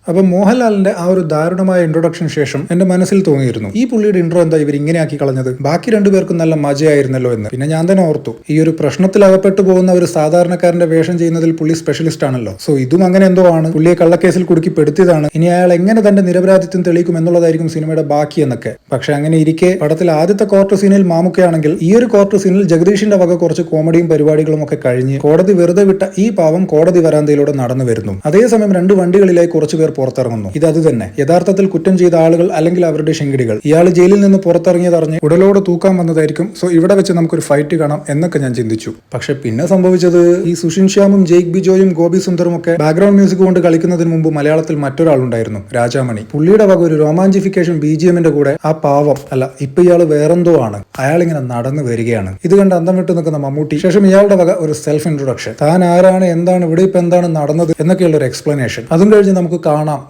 അപ്പൊ മോഹൻലാലിന്റെ ആ ഒരു ദാരുണമായ ഇൻട്രൊഡക്ഷന് ശേഷം എന്റെ മനസ്സിൽ തോന്നിയിരുന്നു, ഈ പുള്ളിയുടെ ഇൻട്രോ എന്താ ഇവർ ഇങ്ങനെ ആക്കി കളഞ്ഞത്, ബാക്കി രണ്ടുപേർക്കും നല്ല മജയായിരുന്നല്ലോ എന്ന്. പിന്നെ ഞാൻ തന്നെ ഓർത്തു, ഈ ഒരു പ്രശ്നത്തിൽ അകപ്പെട്ടു പോകുന്ന ഒരു സാധാരണക്കാരന്റെ വേഷം ചെയ്യുന്നതിൽ പുള്ളി സ്പെഷ്യലിസ്റ്റ് ആണല്ലോ. സോ ഇതും അങ്ങനെ എന്തോ ആണ്, പുള്ളിയെ കള്ളക്കേസിൽ കുടുക്കി പെടുത്തിയതാണ്, ഇനി അയാൾ എങ്ങനെ തന്റെ നിരപരാധിത്വം തെളിയിക്കും എന്നുള്ളതായിരിക്കും സിനിമയുടെ ബാക്കി എന്നൊക്കെ. പക്ഷെ അങ്ങനെ ഇരിക്കെ പടത്തിൽ ആദ്യത്തെ ക്വാർട്ടർ സീനിൽ മാമുക്കയാണെങ്കിൽ ഈ ഒരു ക്വാർട്ടർ സീനിൽ ജഗദീഷിന്റെ വക കുറച്ച് കോമഡിയും പരിപാടികളും ഒക്കെ കഴിഞ്ഞ് കോടതി വെറുതെ വിട്ട ഈ പാവം കോടതി വരാന്തയിലൂടെ നടന്നു വരുന്നു. അതേസമയം രണ്ട് വണ്ടികളിലായി കുറച്ചു പേർ പുറത്തിറങ്ങുന്നു. ഇത് അത് തന്നെ, യഥാർത്ഥത്തിൽ കുറ്റം ചെയ്ത ആളുകൾ അല്ലെങ്കിൽ അവരുടെ ശിങ്കിടികൾ. ഇയാൾ ജയിലിൽ നിന്ന് പുറത്തിറങ്ങിയതറിഞ്ഞ് ഉടലോട് തൂക്കാൻ വന്നതായിരിക്കും. സോ ഇവിടെ വെച്ച് നമുക്കൊരു ഫൈറ്റ് കാണാം എന്നൊക്കെ ഞാൻ ചിന്തിച്ചു. പക്ഷെ പിന്നെ സംഭവിച്ചത്, ഈ സുഷിൻ ശ്യാമും ജെയ്ക് ബിജോയും ഗോപി സുന്ദറും ഒക്കെ ബാക്ക്ഗ്രൗണ്ട് മ്യൂസിക് കൊണ്ട് കളിക്കുന്നതിന് മുമ്പ് മലയാളത്തിൽ മറ്റൊരാളുണ്ടായിരുന്നു, രാജാമണി. പുള്ളിയുടെ വക ഒരു റൊമാൻറ്റിഫിക്കേഷൻ BGMന്റെ കൂടെ ആ പാവം അല്ല, ഇപ്പൊ ഇയാൾ വേറെന്തോ ആണ്, അയാളിങ്ങനെ നടന്നു വരികയാണ്. ഇത് കണ്ട് അന്തം വിട്ട് നിൽക്കുന്ന മമ്മൂട്ടി ശേഷം ഇയാളുടെ വക ഒരു സെൽഫ് ഇൻട്രൊഡക്ഷൻ, താൻ ആരാണ്, എന്താണ് ഇവിടെ ഇപ്പൊ എന്താണ് നടന്നത് എന്നൊക്കെയുള്ള ഒരു എക്സ്പ്ലനേഷൻ. അതും കഴിഞ്ഞ് നമുക്ക് കാണണം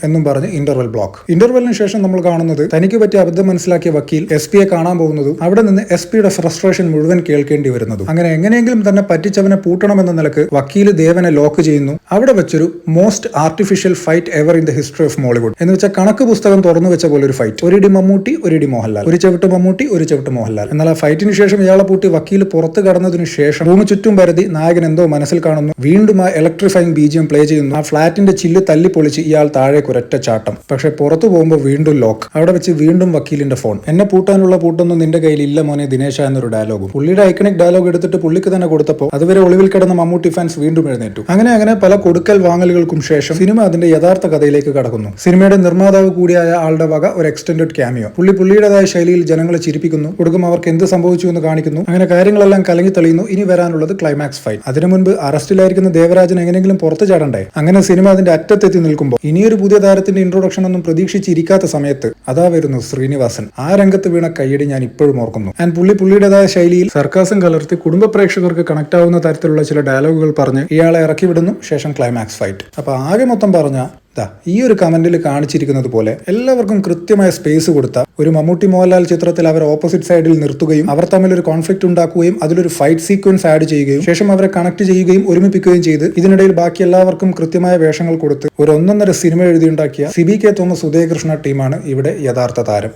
എന്നും പറഞ്ഞ് ഇന്റർവെൽ ബ്ലോക്ക്. ഇന്റർവെല്ലിന് ശേഷം നമ്മൾ കാണുന്നത് തനിക്ക് പറ്റിയ അബദ്ധം മനസ്സിലാക്കിയ വക്കീൽ SP-യെ കാണാൻ പോകുന്നതും അവിടെ നിന്ന് SP-യുടെ ഫ്രസ്ട്രേഷൻ മുഴുവൻ കേൾക്കേണ്ടി വരുന്നതും. അങ്ങനെ എങ്ങനെയെങ്കിലും തന്നെ പറ്റിച്ചവനെ പൂട്ടണമെന്ന നിലക്ക് വക്കീൽ ദേവനെ ലോക്ക് ചെയ്യുന്നു. അവിടെ വെച്ചൊരു most artificial fight ever in the history of Mollywood എന്ന് വെച്ചാൽ കണക്ക് പുസ്തകം തുറന്നു വെച്ച പോലെ ഒരു ഫൈറ്റ്. ഒരിടി മമ്മൂട്ടി, ഒരിടി മോഹൻലാൽ, ഒരു ചവിട്ട് മമ്മൂട്ടി, ഒരു ചവിട്ട് മോഹൻലാൽ. എന്നാൽ ആ ഫൈറ്റിന് ശേഷം ഇയാളെ പൂട്ടി വക്കീൽ പുറത്ത് കടന്നതിനു ശേഷം റൂമ് ചുറ്റും പരതി നായകൻ എന്തോ മനസ്സിൽ കാണുന്നു. വീണ്ടും ആ ഇലക്ട്രിഫൈങ് BGM പ്ലേ ചെയ്യുന്നു. ആ ഫ്ളാറ്റിന്റെ ചില്ല് തല്ലി പൊളിച്ച് ഇയാൾ താഴെ ഒരൊറ്റ ചാട്ടം. പക്ഷെ പുറത്തു പോകുമ്പോൾ വീണ്ടും ലോക്ക്. അവിടെ വെച്ച് വീണ്ടും വക്കീലിന്റെ ഫോൺ. എന്നെ പൂട്ടാനുള്ള പൂട്ടൊന്നും നിന്റെ കയ്യിൽ ഇല്ല മോനെ ദിനേശ എന്നൊരു ഡയലോഗും. പുള്ളിയുടെ ഐക്കണിക് ഡയലോഗ് എടുത്തിട്ട് പുള്ളിക്ക് തന്നെ കൊടുത്തപ്പോൾ അതുവരെ ഒളിവിൽ കിടന്ന മമ്മൂട്ടി ഫാൻസ് വീണ്ടും എഴുന്നേറ്റു. അങ്ങനെ പല കൊടുക്കൽ വാങ്ങലുകൾക്കും ശേഷം സിനിമ അതിന്റെ യഥാർത്ഥ കഥയിലേക്ക് കടക്കുന്നു. സിനിമയുടെ നിർമ്മാതാവ് കൂടിയായ ആളുടെ വക ഒരു എക്സ്റ്റൻഡഡ് ക്യാമിയോ. പുള്ളിയുടേതായ ശൈലിയിൽ ജനങ്ങളെ ചിരിപ്പിക്കുന്നു, കൊടുക്കും അവർക്ക് എന്ത് സംഭവിച്ചു എന്ന് കാണിക്കുന്നു. അങ്ങനെ കാര്യങ്ങളെല്ലാം കലങ്ങി തെളിയുന്നു. ഇനി വരാനുള്ളത് ക്ലൈമാക്സ് ഫൈറ്റ്. അതിനു മുൻപ് അറസ്റ്റിലായിരിക്കുന്ന ദേവരാജൻ എങ്ങനെയെങ്കിലും പുറത്തു ചാടണ്ടേ. അങ്ങനെ സിനിമ അതിന്റെ അറ്റത്തെത്തി നിൽക്കുമ്പോൾ ഇനിയൊരു പുതിയ താരത്തിന്റെ ഇൻട്രൊഡക്ഷൻ ഒന്നും പ്രതീക്ഷിച്ചിരിക്കാത്ത സമയത്ത് അതാ വരുന്നു ശ്രീനിവാസൻ. ആ രംഗത്ത് വീണ കയ്യടി ഞാൻ ഇപ്പോഴും ഓർക്കുന്നു. ആൻഡ് പുള്ളിയുടേതായ ശൈലിയിൽ സർക്കാസം കലർത്തി കുടുംബ പ്രേക്ഷകർക്ക് കണക്ട് ആവുന്ന തരത്തിലുള്ള ചില ഡയലോഗുകൾ പറഞ്ഞ് ഇയാളെ ഇറക്കി വിടുന്നു. ശേഷം ക്ലൈമാക്സ് ഫൈറ്റ്. അപ്പൊ ആകെ മൊത്തം പറഞ്ഞ ഈ ഒരു കമന്റിൽ കാണിച്ചിരിക്കുന്നത് പോലെ എല്ലാവർക്കും കൃത്യമായ സ്പേസ് കൊടുത്ത ഒരു മമ്മൂട്ടി മോഹൻലാൽ ചിത്രത്തിൽ അവർ ഓപ്പോസിറ്റ് സൈഡിൽ നിർത്തുകയും അവർ തമ്മിൽ ഒരു കോൺഫ്ലിക്റ്റ് ഉണ്ടാക്കുകയും അതിലൊരു ഫൈറ്റ് സീക്വൻസ് ആഡ് ചെയ്യുകയും ശേഷം അവരെ കണക്ട് ചെയ്യുകയും ഒരുമിപ്പിക്കുകയും ചെയ്ത് ഇതിനിടയിൽ ബാക്കി എല്ലാവർക്കും കൃത്യമായ വേഷങ്ങൾ കൊടുത്ത് ഒരു ഒന്നൊന്നര സിനിമ എഴുതിയുണ്ടാക്കിയ CBK തോമസ് ഉദയകൃഷ്ണ ടീമാണ് ഇവിടെ യഥാർത്ഥ താരം.